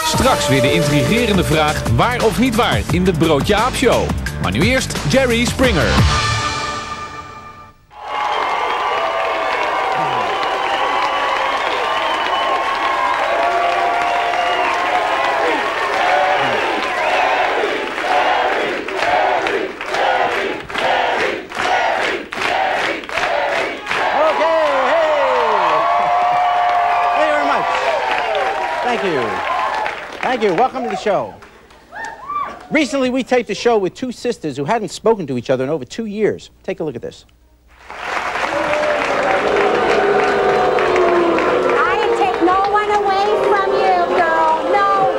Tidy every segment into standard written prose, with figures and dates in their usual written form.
Straks weer de intrigerende vraag waar of niet waar in de Broodje Aap Show. Maar nu eerst Jerry Springer. Thank you. Welcome to the show. Recently, we taped a show with two sisters who hadn't spoken to each other in over 2 years. Take a look at this. I take no one away from you, girl. No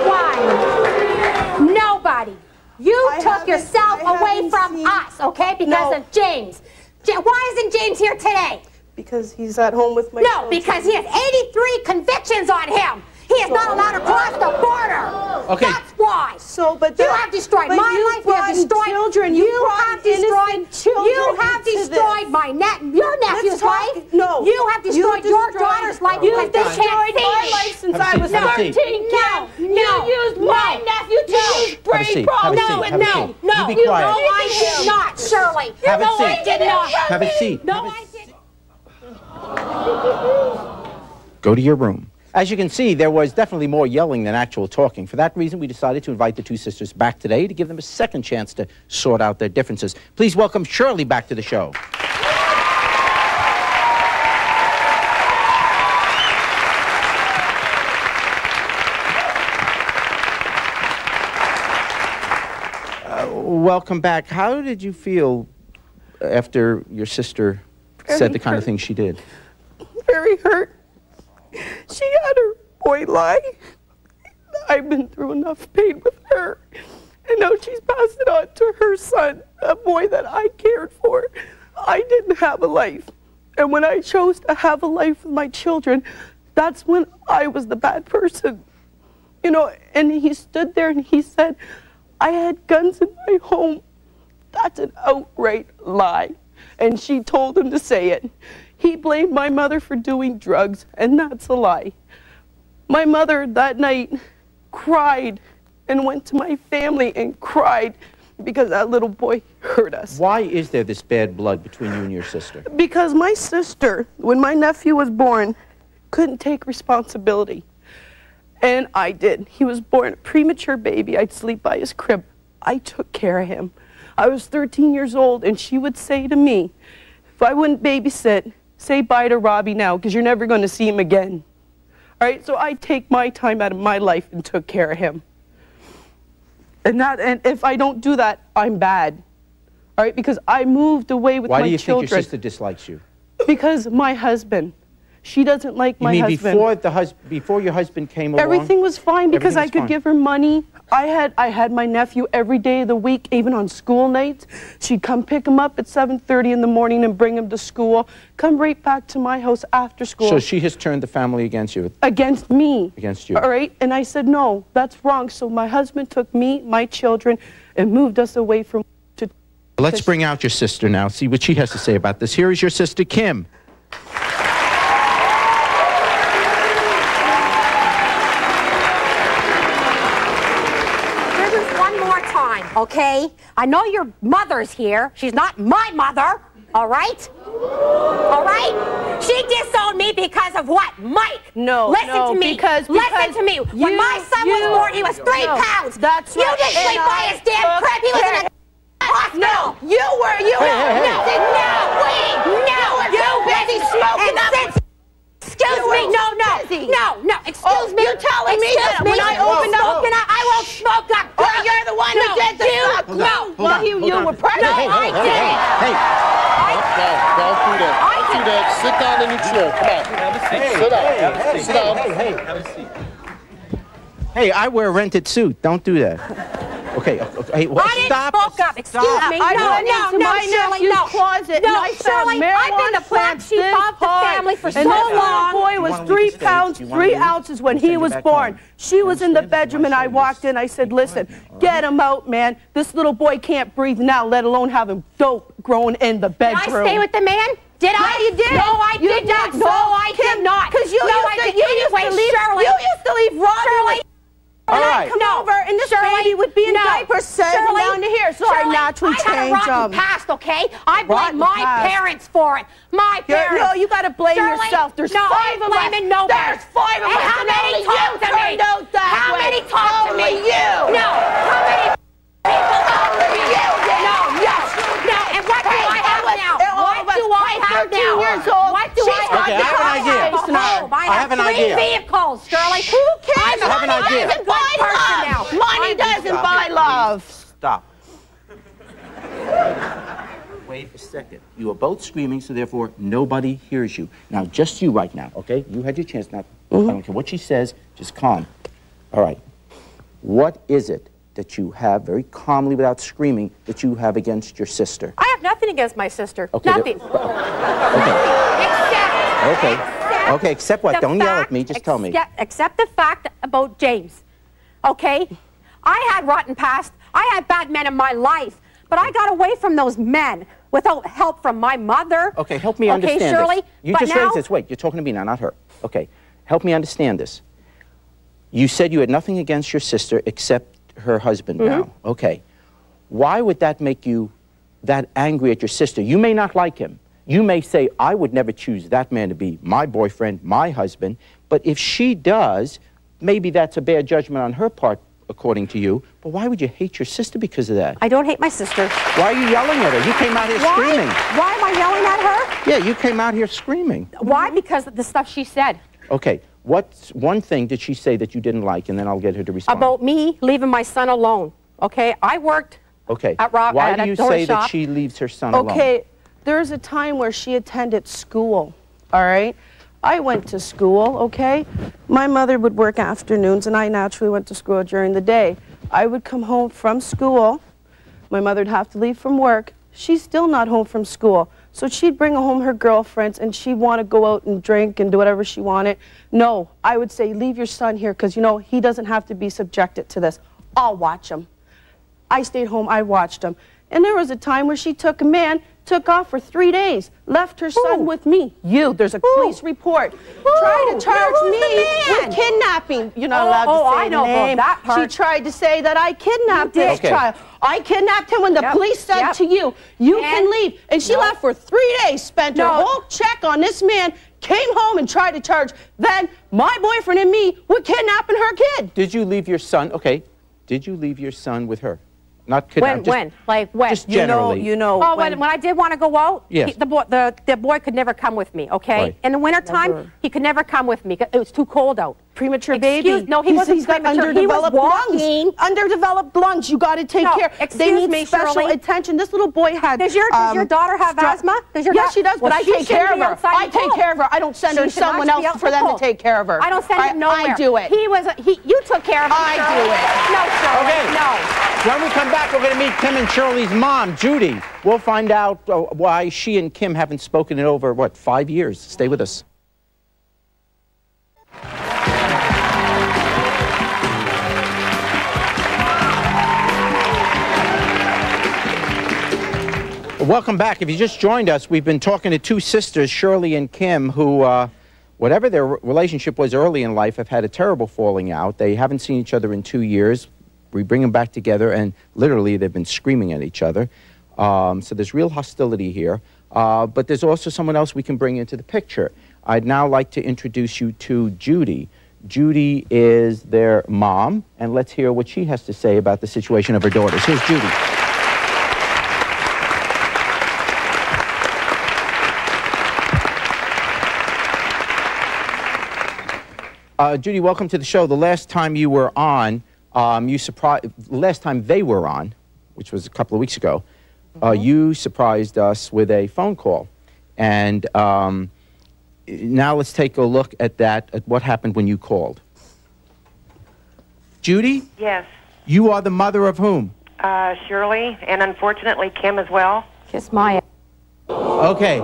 one. Nobody. You took yourself away from us, okay? Because of James. Why isn't James here today? Because he's at home with my children. No, because he has 83 convictions on him. He is not allowed to cross the border. Okay. That's why. But you have destroyed my life. You have destroyed children. You have destroyed children. You have destroyed my your nephew's life. No. You have destroyed your daughter's life. You have destroyed my life since I was 13. No. You used my nephew to use brain problems. No. You be quiet. No, I did not, Shirley. Have a No, seat. I did not. Have a seat. No, I didn't. Go to your room. As you can see, there was definitely more yelling than actual talking. For that reason, we decided to invite the two sisters back today to give them a second chance to sort out their differences. Please welcome Shirley back to the show. Welcome back. How did you feel after your sister said the kind of things she did? Very hurt. She had her boy lie. I've been through enough pain with her. And now she's passed it on to her son, a boy that I cared for. I didn't have a life. And when I chose to have a life with my children, that's when I was the bad person. You know, and he stood there and he said, I had guns in my home. That's an outright lie. And she told him to say it. He blamed my mother for doing drugs, and that's a lie. My mother that night cried and went to my family and cried because that little boy hurt us. Why is there this bad blood between you and your sister? Because my sister, when my nephew was born, couldn't take responsibility. And I did. He was born a premature baby. I'd sleep by his crib. I took care of him. I was 13 years old, and she would say to me, if I wouldn't babysit, say bye to Robbie now, because you're never going to see him again. All right, so I take my time out of my life and took care of him. And if I don't do that, I'm bad. All right, because I moved away with my children. Why do you think your sister dislikes you? Because my husband. She doesn't like my husband. You mean before your husband came along? Everything was fine because I could give her money. I had my nephew every day of the week, even on school nights. She'd come pick him up at 7:30 in the morning and bring him to school. Come right back to my house after school. So she has turned the family against you? Against me. Against you. All right? And I said, no, that's wrong. So my husband took me, my children, and moved us away from... Let's bring out your sister now, see what she has to say about this. Here is your sister, Kim. Okay? I know your mother's here. She's not my mother, all right? All right? She disowned me because of what? Mike. No, Listen to me. Listen to me. When my son was born, he was 3 pounds. That's you didn't sleep by his damn crib. He was in a hospital. No, you were. No, you busy smoking up. Excuse me, no, excuse me. You're telling me that when I opened up, I won't smoke up. You're the one who did the smoke. Well, you were pregnant. No, I didn't. Hey. Don't do that. Don't do that. Sit down in your chair. Come on. Sit down. Have a seat. Hey, I wear a rented suit. Don't do that. Okay, hey, well, I didn't stop. smoke up. Excuse me. No, Shirley, no. Closet No, and I found Shirley, I've been the black sheep of the family for so long. The boy was 3 pounds, 3 ounces when he was born. She was in the bedroom and I walked in. I said, listen, get him out, man. This little boy can't breathe now, let alone have him dope growing in the bedroom. Did I stay with the man? Did I? No, you did. No, I did not. No, I did not. Because you used to leave Robbie. Shirley. Robbie I'd come over and this baby would be in diapers settling down to here. So I naturally change them. I had a rotten past, okay? I blame my parents for it. My parents. No, you got to blame yourself. There's 5 of us. Blaming nobody. There's 5 of us. How many talk to me? How many talk to me? You. No. How many people talk to me? You. No. And what do I have now? What do I have now? Years old. What do I have? Okay, I have an idea. I have an idea. 3 vehicles, Shirley. Who cares? I have an idea. Money doesn't buy love. Money doesn't buy love. Stop. Wait a second. You are both screaming, so therefore nobody hears you. Now, just you right now, okay? You had your chance. Now, I don't care what she says. Just calm. All right. What is it that you have, very calmly, without screaming, that you have against your sister? I have nothing against my sister. Okay, Nothing. Okay, except what? Don't yell at me. Just tell me. Except the fact about James. Okay? I had rotten past. I had bad men in my life. But I got away from those men without help from my mother. Okay, help me understand this. Shirley, You just raised this. Wait, you're talking to me now, not her. Okay, help me understand this. You said you had nothing against your sister except her husband now. Okay. Why would that make you that angry at your sister? You may not like him. You may say, I would never choose that man to be my boyfriend, my husband. But if she does, maybe that's a bad judgment on her part, according to you. But why would you hate your sister because of that? I don't hate my sister. Why are you yelling at her? You came out here screaming. Why am I yelling at her? Yeah, you came out here screaming. Why? Because of the stuff she said. Okay. What one thing did she say that you didn't like, and then I'll get her to respond? About me leaving my son alone. Okay, I worked at Rock. Why do you say that she leaves her son alone? Okay, there's a time where she attended school, all right? I went to school, okay? My mother would work afternoons, and I naturally went to school during the day. I would come home from school. My mother would have to leave from work. She's still not home from school. So she'd bring home her girlfriends, and she'd want to go out and drink and do whatever she wanted. No, I would say, leave your son here, because, you know, he doesn't have to be subjected to this. I'll watch him. I stayed home, I watched him. And there was a time where she took a man, took off for 3 days, left her son with me. There's a police report. Tried to charge me with kidnapping. You're not allowed to say I know name. that part. She tried to say that I kidnapped this child. I kidnapped him when the police said to you, you can leave. And she left for 3 days, spent her whole check on this man, came home and tried to charge then my boyfriend and me with kidnapping her kid. Did you leave your son? Okay. Did you leave your son with her? Not kidnapped. When? Like when? Just generally. You know. Oh, when I did want to go out, yes. The boy could never come with me, okay? Right. In the wintertime, he could never come with me. It was too cold out. Premature baby. No, he wasn't premature. He was walking. Underdeveloped lungs. You got to take care. They need special attention. This little boy had. Does your daughter have asthma? Yes, she does, but I take care of her. I take care of her. I don't send her to someone else for them to take care of her. I don't send her nowhere. I do it. You took care of him. I do it. No, Shirley. Okay. No. When we come back, we're going to meet Kim and Shirley's mom, Judy. We'll find out why she and Kim haven't spoken in over, 5 years. Stay with us. Welcome back. If you just joined us, we've been talking to two sisters, Shirley and Kim, who, whatever their relationship was early in life, have had a terrible falling out. They haven't seen each other in 2 years. We bring them back together, and literally they've been screaming at each other. So there's real hostility here. But there's also someone else we can bring into the picture. I'd now like to introduce you to Judy. Judy is their mom, and let's hear what she has to say about the situation of her daughters. Here's Judy. Judy, welcome to the show. The last time you were on, last time they were on, which was a couple of weeks ago, you surprised us with a phone call. And now let's take a look at what happened when you called. Judy? Yes. You are the mother of whom? Shirley, and unfortunately Kim as well. Kiss my... Okay.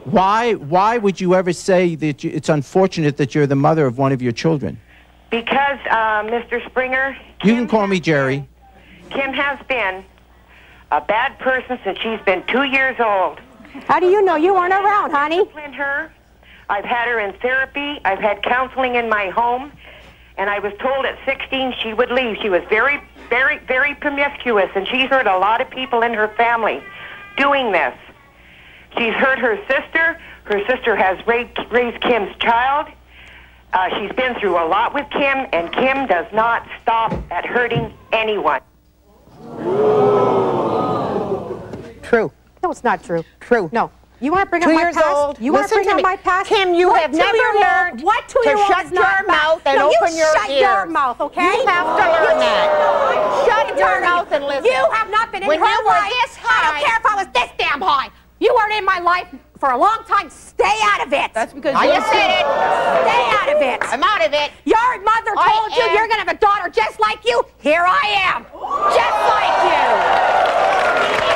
Why would you ever say that it's unfortunate that you're the mother of one of your children? Because, Mr. Springer... You can call me Jerry. Kim has been a bad person since she's been 2 years old. How do you know? You weren't around, honey. I've had her in therapy. I've had counseling in my home. And I was told at 16 she would leave. She was very, very, very promiscuous, and she's hurt a lot of people in her family doing this. She's hurt her sister. Her sister has raised Kim's child. She's been through a lot with Kim, and Kim does not stop at hurting anyone. True. No, it's not true. True. No. You want to bring up 2 my years past? old. You want to bring up my past? Kim, you have never learned to shut your mouth and open your ears. Shut your mouth, okay? You have to learn that. Shut your mouth and listen. You have not been in her life. When you were this high. I don't care if I was this damn high. You weren't in my life for a long time. Stay out of it. That's because you said it. Stay out of it. I'm out of it. Your mother told you you're going to have a daughter just like you. Here I am. Just like you.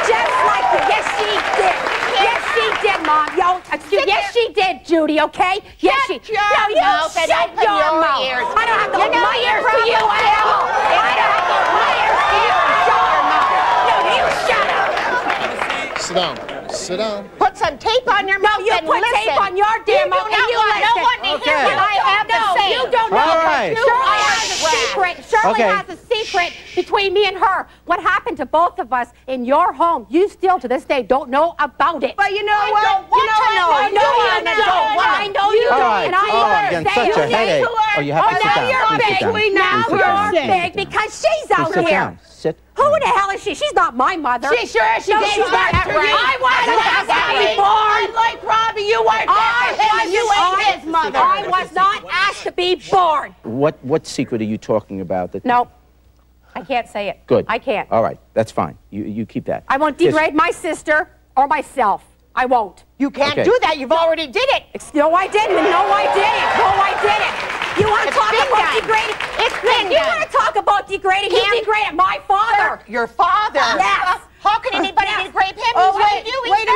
Just like you. Yes, she did. Yes, she did, Mom. Yo, excuse me. Yes, she did, Judy, okay? Yes, she did. No, you shut your mouth. I don't have to hold my ears to you at all. I don't have to hold my ears to you. Shut your mouth. No, you shut up. Sit down. Sit down. Put some tape on your mouth You and put listen. tape on your damn mouth and you listen. No one to hear what I have to say. You don't know. All right. Shirley has a secret. Shirley has a secret between me and her. What happened to both of us in your home, you still to this day don't know about it. But you know what? I know you don't. All right. And I I'm getting such a headache. Oh, you have to sit down. You're Please sit down. big. Now Please sit down. you're big because she's out Sit here. down. Sit. Who the hell is she? She's not my mother. She sure is. She No, gave she's you not. that right. I wasn't asked to be born. Unlike Robbie, you weren't there for him and you ain't his mother. I was not asked to be born. What secret are you talking about? That No, I can't say it. Good. I can't. All right. That's fine. You keep that. I won't degrade my sister or myself. I won't. You can't Okay. do that. You've already did it. No, I didn't. No, I didn't. No, I didn't. You want to talk about degrading? You want to talk about degrading? You degraded my father. Your father? Yes. How can anybody degrade him? Oh, Wait a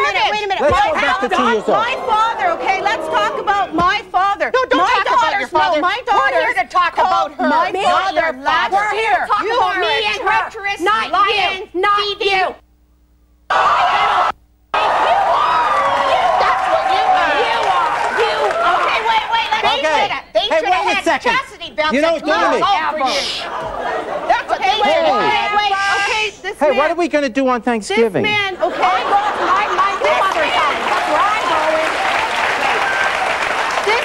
minute. Let's go back to 2 years old. My father, okay? Let's talk about my father. No, don't talk about your father. No, my We're daughters. here to talk about her. My Father, father. We're here to talk You about are me a and her. treacherous Not liar. you. Not you. That's what you are. You are. Okay, wait. They should have wait a had second. chastity belts You know at what, 2 years Tommy? old for you. That's what they should have had. Okay, this Hey, man. what are we going to do on This Thanksgiving? man, okay? I'm going to my mother's house. That's where I'm going.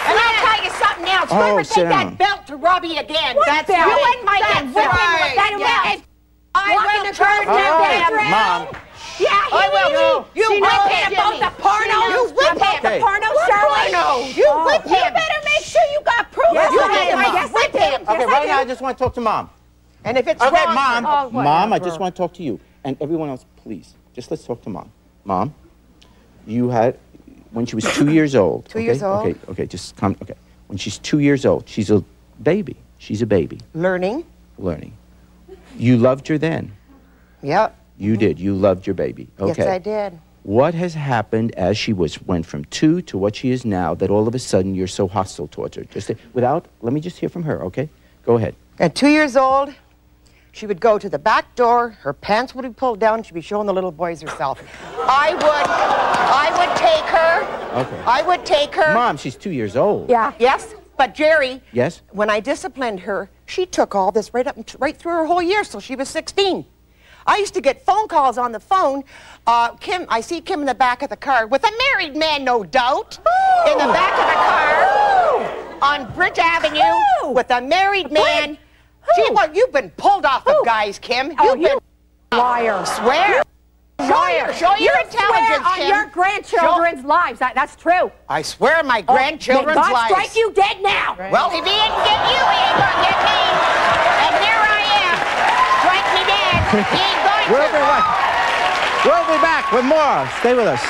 And I'll tell you something else. Oh, Whoever sit take down. that belt to Robbie again. That's right. you and Mike and whip him with that Yes. I walking will the turn girls All right, bedroom. Mom. Yeah, I will too. You whip whip him him. about the porno. You whip about the him. porno, What Shirley. porno? You whip him. You better make sure you got proof. Yes, You I whip do, him. Mom. Yes, whip him. Okay, right now I just want to talk to Mom. And if it's Okay, wrong, Mom. Oh, Mom, I just want to talk to you. And everyone else, please. Just let's talk to Mom. Mom, you had, when she was 2 years old. 2 years old. Okay, just come. Okay. When she's 2 years old, she's a baby. She's a baby. learning. Learning. You loved her then. Yep. You did. You loved your baby. Okay. Yes, I did. What has happened as she went from 2 to what she is now that all of a sudden you're so hostile towards her? Let me just hear from her, okay? Go ahead. At 2 years old, she would go to the back door, her pants would be pulled down, she'd be showing the little boys herself. I would take her. Okay. I would take her. Mom, she's 2 years old. Yeah. Yes, but Jerry, Yes? when I disciplined her, she took all this right through her whole year, so she was 16. I used to get phone calls on the phone. I see Kim in the back of the car with a married man, no doubt, in the back of the car on Bridge Avenue with a married man. Gee, well, you've been pulled off of guys, Kim. You've been Liar. swear. Show your intelligence, on Kim. your grandchildren's lives. That's true. I swear on my grandchildren's May God lives. strike you dead now. Well, if he didn't get you, he ain't gonna get me. And there I am. Strike me dead. He ain't going We'll to. be back. We'll be back with more. Stay with us.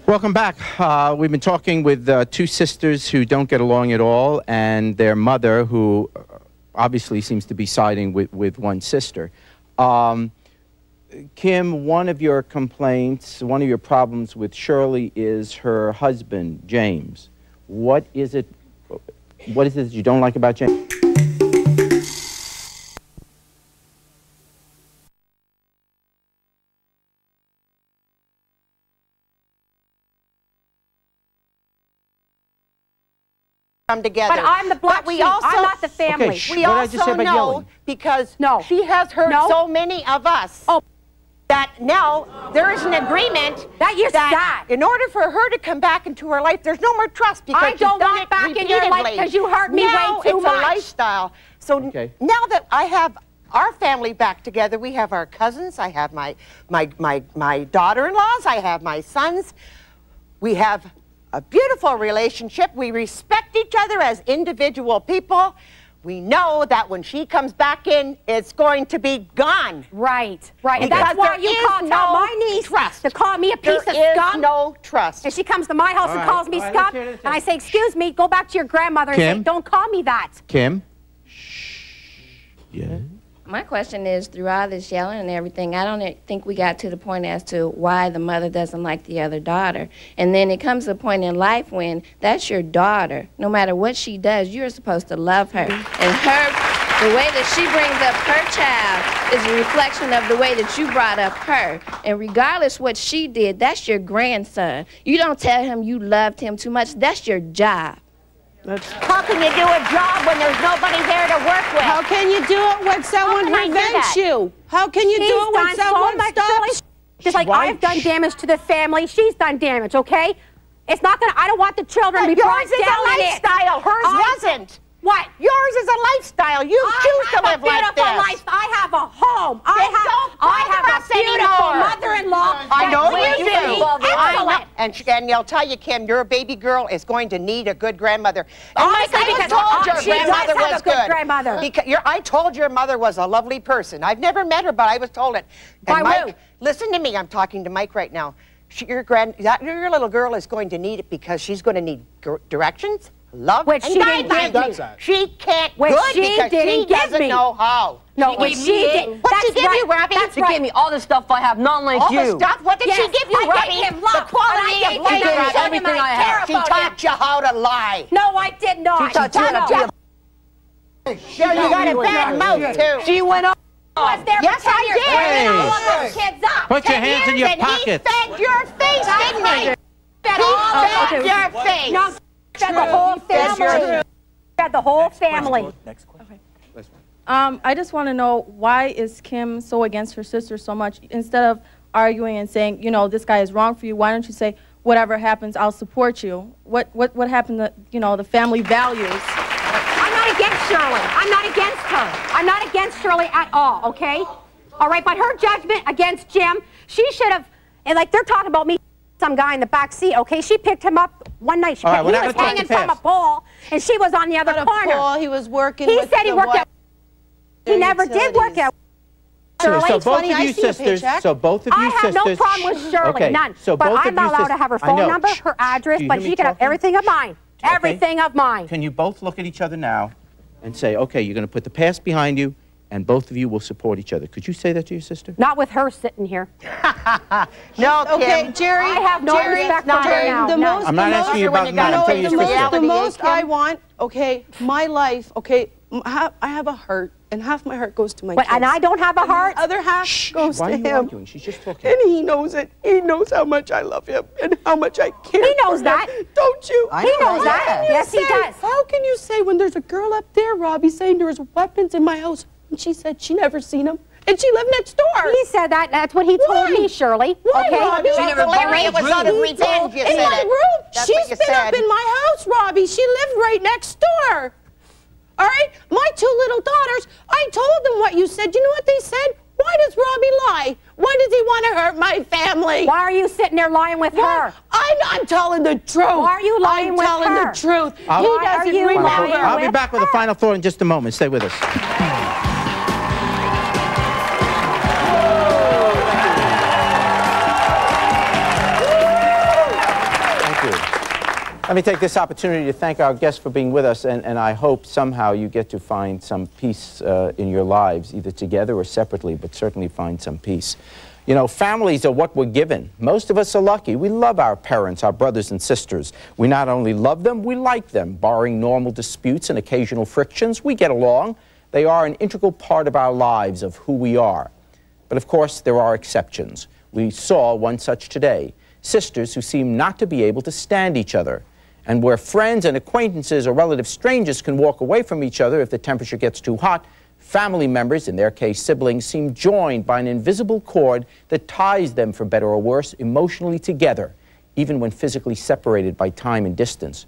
Welcome back. We've been talking with two sisters who don't get along at all, and their mother, who obviously seems to be siding with one sister. Kim, one of your complaints, one of your problems with Shirley is her husband, James. What is it that you don't like about James? come together. But I'm the black But we sheep. also, I'm not the family. Okay, we what did I also just say about know, yelling? because No. she has hurt No. so many of us. Oh. That now there is an agreement That you're sad. in order for her to come back into her life, there's no more trust because I she's don't done want it back in your life repeatedly. because you hurt me Now way too it's much. a lifestyle. So Okay. now that I have our family back together, we have our cousins, I have my daughter-in-laws, I have my sons. We have a beautiful relationship. We respect each other as individual people. We know that when she comes back in, it's going to be gone. Right, right. And Because that's why there you is tell no my niece trust. to call me a piece There of is scum. no trust. And she comes to my house All and right, calls me all right, scum. let's hear it, And I say, excuse me, go back to your grandmother and Kim? say, don't call me that. Kim? Yeah. My question is, through all this yelling and everything, I don't think we got to the point as to why the mother doesn't like the other daughter. And then it comes to a point in life when that's your daughter. No matter what she does, you're supposed to love her. And the way that she brings up her child is a reflection of the way that you brought up her. And regardless what she did, that's your grandson. You don't tell him you loved him too much. That's your job. How can you do a job when there's nobody there to work with? How can you do it when someone can I do prevents that? you? How can you do it when She's done someone so much, stops? just like Why- I've done damage to the family, she's done damage, okay? It's not gonna, I don't want the children to be brought Yours is down a in it. lifestyle. Hers wasn't. What? Yours is a lifestyle. You choose to live like this. I have a home. I have a beautiful mother-in-law. I know that you will do. be excellent. And they'll tell you, Kim, your baby girl is going to need a good grandmother. And Honestly, Mike, I because told your she does grandmother have was a good good. grandmother. Because I told your mother was a lovely person. I've never met her, but I was told it. And By Mike, who? listen to me. I'm talking to Mike right now. Your little girl is going to need it because she's going to need directions, love, Which and she didn't guidance. give me. She can't Which good she because didn't she give doesn't me. know how. No, She what gave she me- did. What'd she that's give right. you, Robbie? That's She right. gave me all the stuff I have, not like All you. the stuff? What did Yes, she give you, I Robbie? gave him love, The quality and I of gave life. him Robbie. everything Everything I I have. care She about taught you how to lie. No, I did not. She taught you how to be a... Sure, you got a bad mouth, too. She went up. I was there Yes, for 10 I years, did. bringing Hey. all of those kids up. Put your 10 hands in years your and pockets. He fed your face, didn't he? Fed He all of fed those. your face. No, fed the whole family. Fed the whole family. I just want to know, why is Kim so against her sister so much? Instead of arguing and saying, you know, this guy is wrong for you, why don't you say, whatever happens, I'll support you? What happened to, you know, the family values? I'm not against Shirley. I'm not against her. I'm not against Shirley at all, okay? All right, but her judgment against Jim, she should have, and like they're talking about me, some guy in the back seat, okay? She picked him up one night. All right, we're He not was gonna talk hanging too from a fast. pole, and she was on the other corner. Paul, he was working He with said he the worked at. He never did work utilities. at. So Shirley, both funny, of I you see a sisters, paycheck. so both of you I have sisters. no problem with Shirley, Okay, none. so But both I'm of not you allowed sis- to have her I phone know. number, Shh. her address, Do you but hear me she can have talking? everything of mine. Okay. Everything of mine. Can you both look at each other now and say, okay, you're going to put the past behind you, and both of you will support each other? Could you say that to your sister? Not with her sitting here. No, Okay, Kim. Jerry. I have no Jerry, respect for her Jerry, now. The No. most, I'm not the asking most, you about when that. you I'm got telling the your most- sister. the reality, most Kim. I want, okay, my life, okay, I have a heart, and half my heart goes to my But, kids. and I don't have a heart. The other half goes Why to are you him. arguing? She's just talking. And he knows it. He knows how much I love him and how much I care. He knows for him. that. Don't you? He knows that. How can you Yes, he say- does. How can you say when there's a girl up there, Robbie, saying there's weapons in my house, and she said she never seen them, and she lived next door? He said that. That's what he told me, Shirley. Why, Okay. Robbie? She never Larry, it was out of revenge, you in said my it. room. That's She's what you been said. up in my house, Robbie. She lived right next door. All right? My two little daughters, I told them what you said. You know what they said? Why does Robbie lie? Why does he want to hurt my family? Why are you sitting there lying with her? I'm telling the truth. Why are you lying I'm with telling her? the truth. I'll- He Why are doesn't you remember. lying I'll be with back with a her? final thought in just a moment. Stay with us. Thank you. Let me take this opportunity to thank our guests for being with us, and I hope somehow you get to find some peace in your lives, either together or separately, but certainly find some peace. You know, families are what we're given. Most of us are lucky. We love our parents, our brothers and sisters. We not only love them, we like them. Barring normal disputes and occasional frictions, we get along. They are an integral part of our lives, of who we are. But of course, there are exceptions. We saw one such today. Sisters who seem not to be able to stand each other. And where friends and acquaintances or relative strangers can walk away from each other if the temperature gets too hot, family members, in their case siblings, seem joined by an invisible cord that ties them, for better or worse, emotionally together, even when physically separated by time and distance.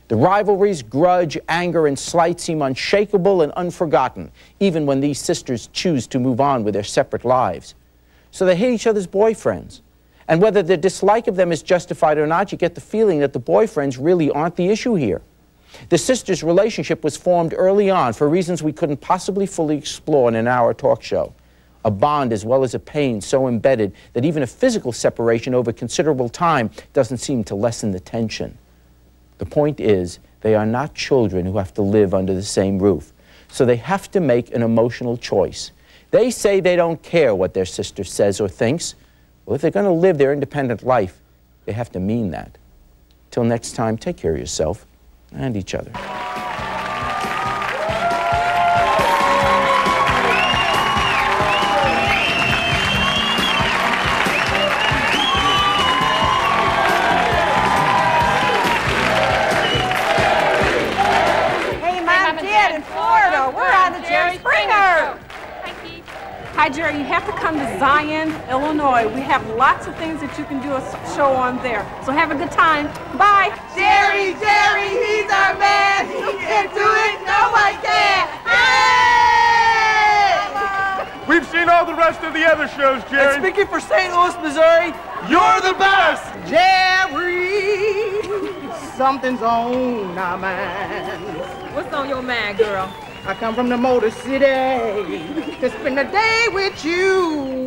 The rivalries, grudge, anger, and slight seem unshakable and unforgotten, even when these sisters choose to move on with their separate lives. So they hate each other's boyfriends. And whether their dislike of them is justified or not, you get the feeling that the boyfriends really aren't the issue here. The sisters' relationship was formed early on for reasons we couldn't possibly fully explore in an hour talk show. A bond as well as a pain so embedded that even a physical separation over considerable time doesn't seem to lessen the tension. The point is, they are not children who have to live under the same roof, so they have to make an emotional choice. They say they don't care what their sister says or thinks. Well, if they're going to live their independent life, they have to mean that. Till next time, take care of yourself and each other. Hey, Mom, Dad in Florida. We're on the Jerry Springer. Hi, Jerry. You have to come to Zion, Illinois. We have lots of things that you can do a show on there. So have a good time. Bye. Jerry, he's our man. He can do it. No one can. Hey! We've seen all the rest of the other shows, Jerry. And speaking for St. Louis, Missouri, you're the best. Jerry, something's on our mind. What's on your mind, girl? I come from the Motor City to spend a day with you.